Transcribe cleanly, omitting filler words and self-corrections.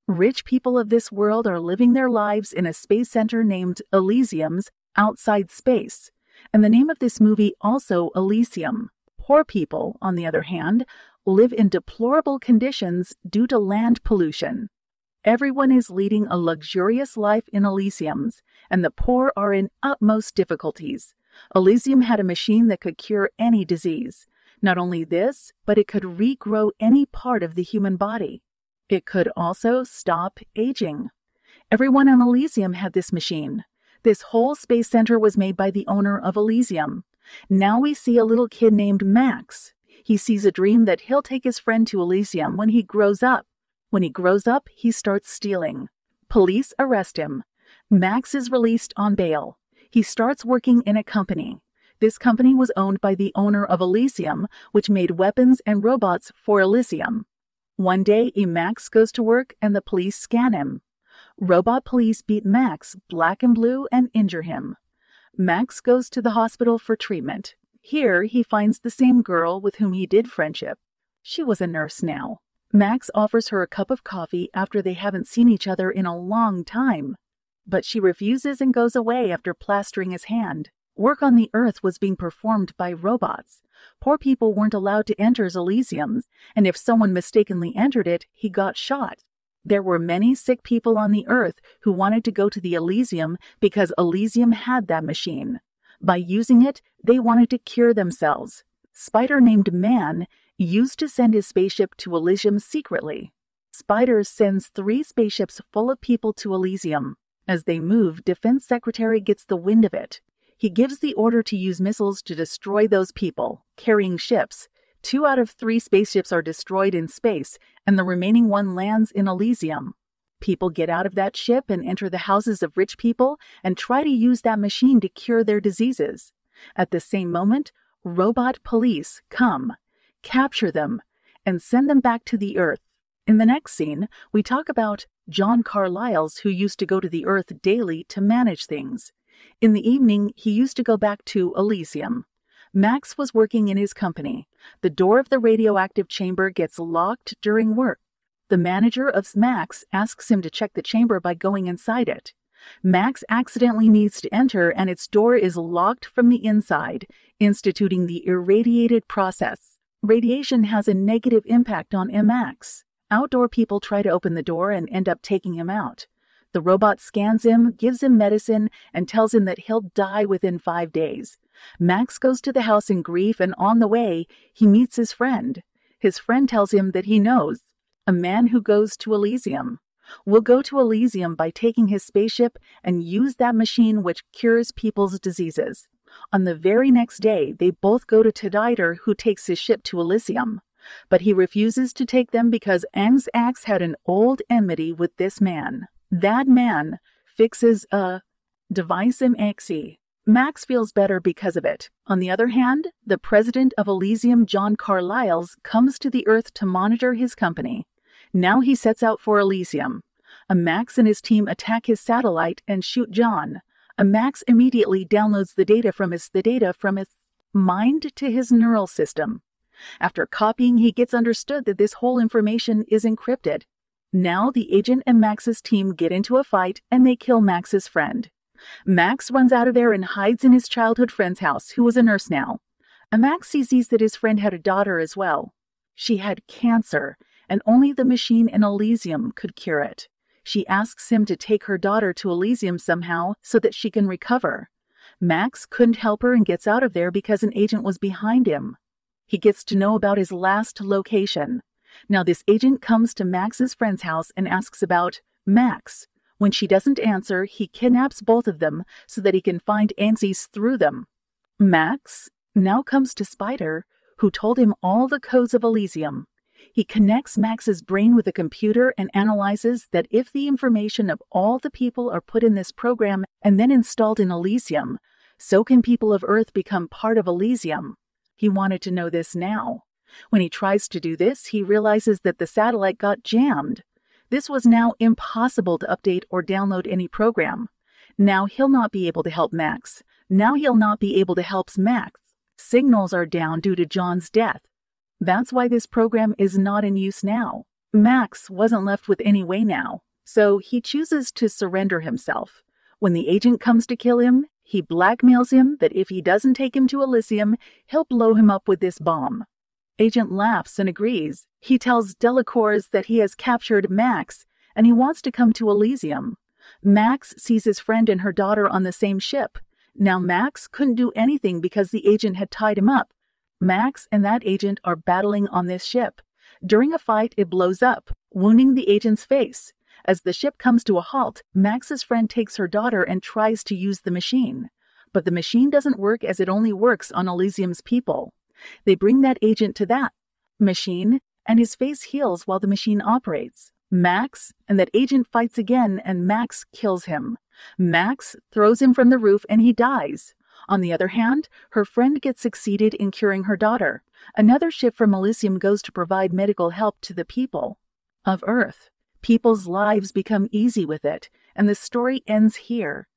Rich people of this world are living their lives in a space center named Elysium's outside space, and the name of this movie also Elysium. Poor people, on the other hand, live in deplorable conditions due to land pollution. Everyone is leading a luxurious life in Elysium's, and the poor are in utmost difficulties. Elysium had a machine that could cure any disease. Not only this, but it could regrow any part of the human body. It could also stop aging. Everyone in Elysium had this machine. This whole space center was made by the owner of Elysium. Now we see a little kid named Max. He sees a dream that he'll take his friend to Elysium when he grows up. When he grows up, he starts stealing. Police arrest him. Max is released on bail. He starts working in a company. This company was owned by the owner of Elysium, which made weapons and robots for Elysium. One day, Max goes to work and the police scan him. Robot police beat Max black and blue and injure him. Max goes to the hospital for treatment. Here, he finds the same girl with whom he did friendship. She was a nurse now. Max offers her a cup of coffee after they haven't seen each other in a long time. But she refuses and goes away after plastering his hand. Work on the Earth was being performed by robots. Poor people weren't allowed to enter Elysium, and if someone mistakenly entered it, he got shot. There were many sick people on the Earth who wanted to go to the Elysium because Elysium had that machine. By using it, they wanted to cure themselves. Spider named Man used to send his spaceship to Elysium secretly. Spider sends 3 spaceships full of people to Elysium. As they move, Defense Secretary gets the wind of it. He gives the order to use missiles to destroy those people, carrying ships. 2 out of 3 spaceships are destroyed in space, and the remaining one lands in Elysium. People get out of that ship and enter the houses of rich people and try to use that machine to cure their diseases. At the same moment, robot police come, capture them, and send them back to the Earth. In the next scene, we talk about John Carlyle's who used to go to the Earth daily to manage things. In the evening, he used to go back to Elysium. Max was working in his company. The door of the radioactive chamber gets locked during work. The manager of Max asks him to check the chamber by going inside it. Max accidentally needs to enter and its door is locked from the inside, instituting the irradiated process. Radiation has a negative impact on Max. Outdoor people try to open the door and end up taking him out. The robot scans him, gives him medicine, and tells him that he'll die within 5 days. Max goes to the house in grief, and on the way, he meets his friend. His friend tells him that he knows a man who goes to Elysium. Will go to Elysium by taking his spaceship and use that machine which cures people's diseases. On the very next day, they both go to Tedider, who takes his ship to Elysium. But he refuses to take them because Ang's Axe had an old enmity with this man. That man fixes a device in Xe. Max feels better because of it. On the other hand, the president of Elysium, John Carlyle's, comes to the Earth to monitor his company. Now he sets out for Elysium. Max and his team attack his satellite and shoot John. Max immediately downloads the data from his mind to his neural system. After copying, he gets understood that this whole information is encrypted. Now the agent and Max's team get into a fight and they kill Max's friend. Max runs out of there and hides in his childhood friend's house, who was a nurse now. Max sees that his friend had a daughter as well. She had cancer, and only the machine in Elysium could cure it. She asks him to take her daughter to Elysium somehow so that she can recover. Max couldn't help her and gets out of there because an agent was behind him. He gets to know about his last location. Now this agent comes to Max's friend's house and asks about Max. When she doesn't answer, he kidnaps both of them so that he can find answers through them. Max now comes to Spider, who told him all the codes of Elysium. He connects Max's brain with a computer and analyzes that if the information of all the people are put in this program and then installed in Elysium, so can people of Earth become part of Elysium. He wanted to know this now. When he tries to do this, he realizes that the satellite got jammed. This was now impossible to update or download any program. Now he'll not be able to help Max. Now he'll not be able to help Max. Signals are down due to John's death. That's why this program is not in use now. Max wasn't left with any way now, so he chooses to surrender himself. When the agent comes to kill him, he blackmails him that if he doesn't take him to Elysium, he'll blow him up with this bomb. Agent laughs and agrees. He tells Delacours that he has captured Max and he wants to come to Elysium. Max sees his friend and her daughter on the same ship. Now Max couldn't do anything because the agent had tied him up. Max and that agent are battling on this ship. During a fight, it blows up, wounding the agent's face. As the ship comes to a halt, Max's friend takes her daughter and tries to use the machine. But the machine doesn't work as it only works on Elysium's people. They bring that agent to that machine, and his face heals while the machine operates. Max and that agent fights again, and Max kills him. Max throws him from the roof and he dies. On the other hand, her friend gets succeeded in curing her daughter. Another ship from Elysium goes to provide medical help to the people of Earth. People's lives become easy with it, and the story ends here.